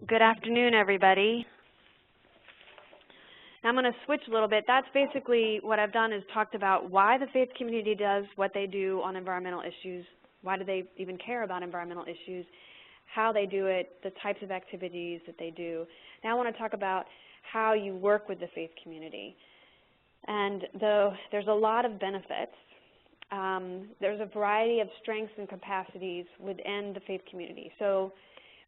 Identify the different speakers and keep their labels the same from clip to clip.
Speaker 1: Good afternoon, everybody. Now I'm going to switch a little bit. That's basically what I've done is talked about why the faith community does what they do on environmental issues, why do they even care about environmental issues, how they do it, the types of activities that they do. Now I want to talk about how you work with the faith community. And though there's a lot of benefits, there's a variety of strengths and capacities within the faith community. So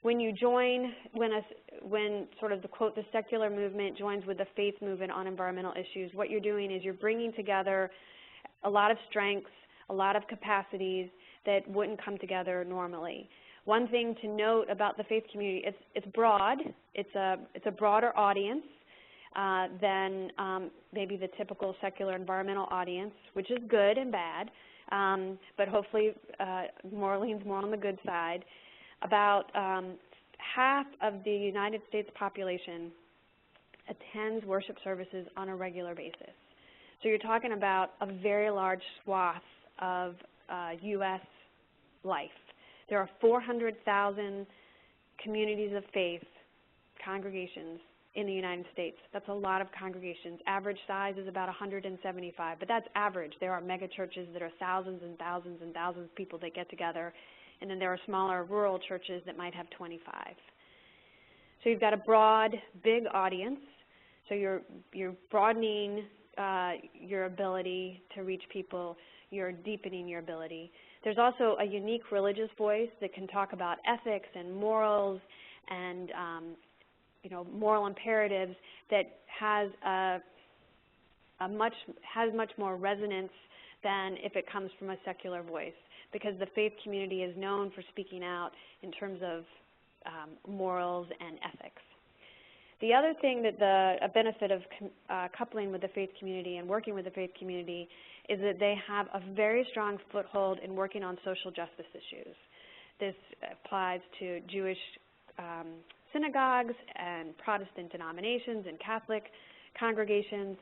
Speaker 1: when you join, when sort of the secular movement joins with the faith movement on environmental issues, what you're doing is you're bringing together a lot of strengths, a lot of capacities that wouldn't come together normally. One thing to note about the faith community, it's broad. It's a broader audience than maybe the typical secular environmental audience, which is good and bad, but hopefully leans more on the good side. About half of the United States population attends worship services on a regular basis. So you're talking about a very large swath of U.S. life. There are 400,000 communities of faith, congregations, in the United States. That's a lot of congregations. Average size is about 175, but that's average. There are mega churches that are thousands and thousands and thousands of people that get together, and then there are smaller rural churches that might have 25. So you've got a broad, big audience. So you're broadening your ability to reach people. You're deepening your ability. There's also a unique religious voice that can talk about ethics and morals and moral imperatives that has much more resonance than if it comes from a secular voice, because the faith community is known for speaking out in terms of morals and ethics. The other thing that a benefit of coupling with the faith community and working with the faith community is that they have a very strong foothold in working on social justice issues. This applies to Jewish synagogues and Protestant denominations and Catholic congregations.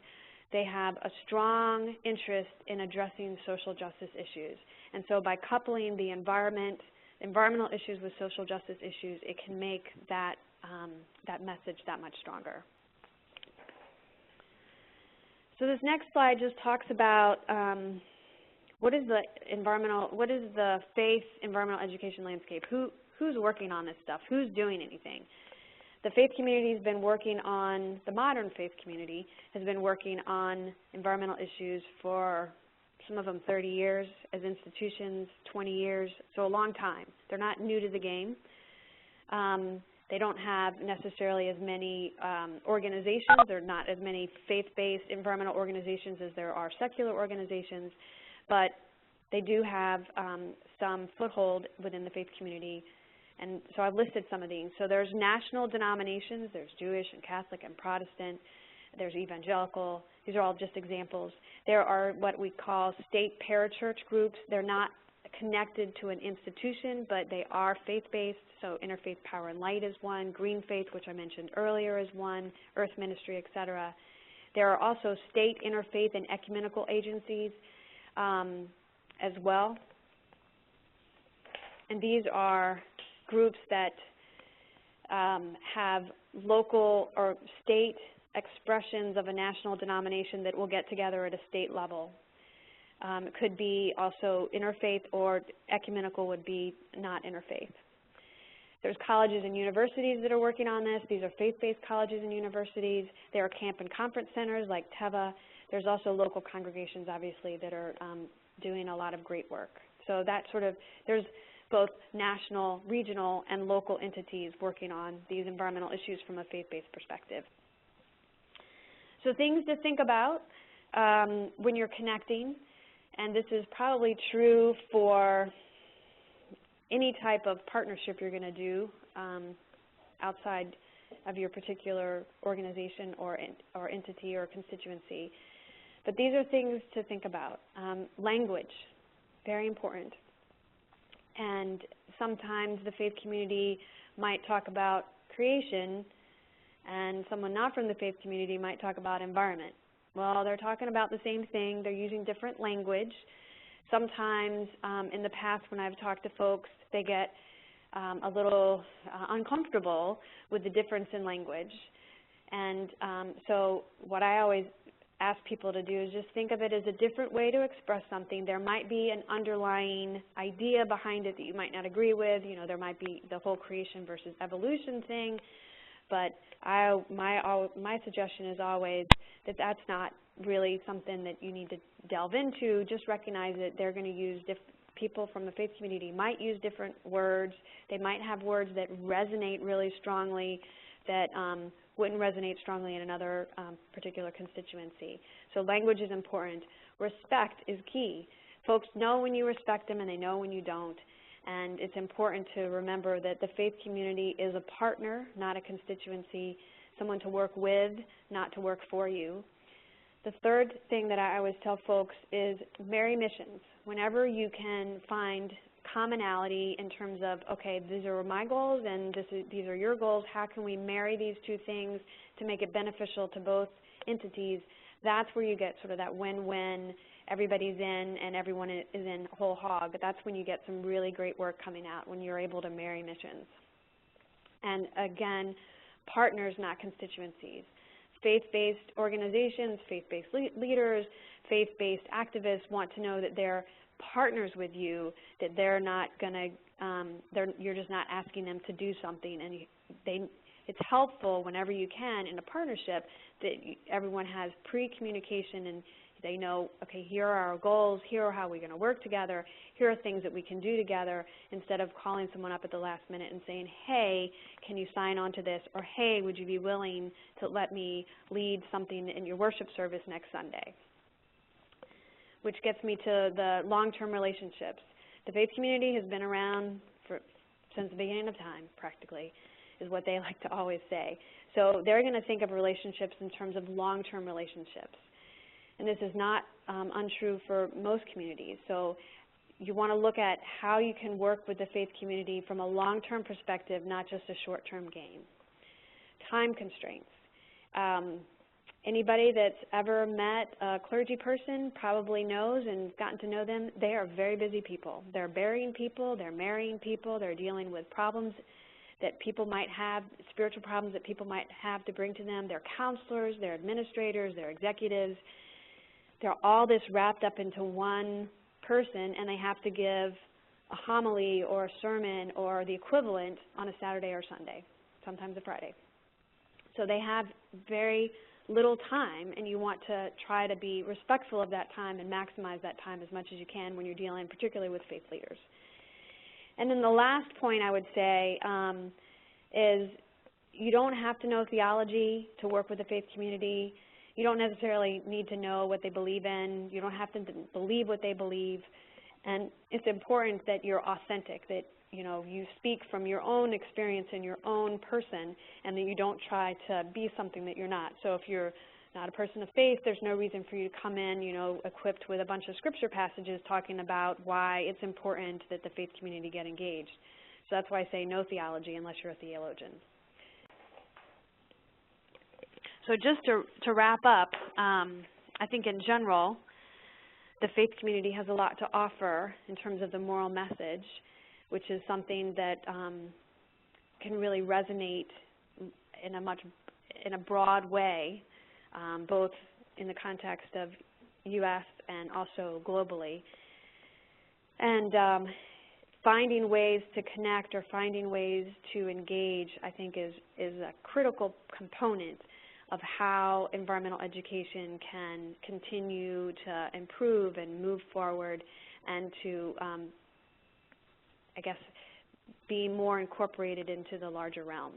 Speaker 1: They have a strong interest in addressing social justice issues. And so by coupling the environmental issues with social justice issues, it can make that message that much stronger. So this next slide just talks about what is the faith environmental education landscape? Who's working on this stuff? Who's doing anything? The faith community has been working on, the modern faith community has been working on environmental issues for some of them 30 years, as institutions 20 years, so a long time. They're not new to the game. They don't have necessarily as many organizations. There are not as many faith-based environmental organizations as there are secular organizations, but they do have some foothold within the faith community. And so I've listed some of these. So there's national denominations. There's Jewish and Catholic and Protestant. There's evangelical. These are all just examples. There are what we call state parachurch groups. They're not connected to an institution, but they are faith-based. So Interfaith Power and Light is one. Green Faith, which I mentioned earlier, is one. Earth Ministry, etc. There are also state interfaith and ecumenical agencies as well. And these are groups that have local or state expressions of a national denomination that will get together at a state level. It could be also interfaith, or ecumenical would be not interfaith. There's colleges and universities that are working on this. These are faith-based colleges and universities. There are camp and conference centers like Teva. There's also local congregations, obviously, that are doing a lot of great work. So that there's both national, regional, and local entities working on these environmental issues from a faith-based perspective. So things to think about when you're connecting, and this is probably true for any type of partnership you're going to do outside of your particular organization or entity or constituency. But these are things to think about. Language, very important. And sometimes the faith community might talk about creation, and someone not from the faith community might talk about environment. Well, they're talking about the same thing. They're using different language. Sometimes in the past when I've talked to folks, they get a little uncomfortable with the difference in language. And so what I always ask people to do is just think of it as a different way to express something. There might be an underlying idea behind it that you might not agree with. You know, there might be the whole creation versus evolution thing. But my suggestion is always that that's not really something that you need to delve into. Just recognize that they're going to use people from the faith community might use different words. They might have words that resonate really strongly that wouldn't resonate strongly in another particular constituency. So language is important. Respect is key. Folks know when you respect them and they know when you don't. And it's important to remember that the faith community is a partner, not a constituency, someone to work with, not to work for you. The third thing that I always tell folks is marry missions. Whenever you can find commonality in terms of, okay, these are my goals and these are your goals, how can we marry these two things to make it beneficial to both entities, that's where you get sort of that win-win, everybody's in and everyone is in whole hog. That's when you get some really great work coming out, when you're able to marry missions. And again, partners, not constituencies. Faith-based organizations, faith-based leaders, faith-based activists want to know that they're partners with you, that they're not going to, you're just not asking them to do something. And it's helpful whenever you can in a partnership that everyone has pre-communication and they know, okay, here are our goals, here are how we're going to work together, here are things that we can do together, instead of calling someone up at the last minute and saying, hey, can you sign on to this, or hey, would you be willing to let me lead something in your worship service next Sunday? Which gets me to the long-term relationships. The faith community has been around since the beginning of time, practically, is what they like to always say. So they're going to think of relationships in terms of long-term relationships. And this is not untrue for most communities. So you want to look at how you can work with the faith community from a long-term perspective, not just a short-term gain. Time constraints. Anybody that's ever met a clergy person probably knows and gotten to know them. They are very busy people. They're burying people, they're marrying people, they're dealing with problems that people might have, spiritual problems that people might have to bring to them. They're counselors, they're administrators, they're executives. They're all this wrapped up into one person, and they have to give a homily or a sermon or the equivalent on a Saturday or Sunday, sometimes a Friday. So they have very little time, and you want to try to be respectful of that time and maximize that time as much as you can when you're dealing particularly with faith leaders. And then the last point I would say is you don't have to know theology to work with the faith community. You don't necessarily need to know what they believe in. You don't have to believe what they believe. And it's important that you're authentic, that you speak from your own experience and your own person, and that you don't try to be something that you're not. So if you're not a person of faith, there's no reason for you to come in, equipped with a bunch of scripture passages talking about why it's important that the faith community get engaged. So that's why I say no theology unless you're a theologian. So just to wrap up, I think in general, the faith community has a lot to offer in terms of the moral message, which is something that can really resonate in a broad way, both in the context of U.S. and also globally. And finding ways to connect or finding ways to engage, I think, is a critical component of how environmental education can continue to improve and move forward and to, I guess, be more incorporated into the larger realm.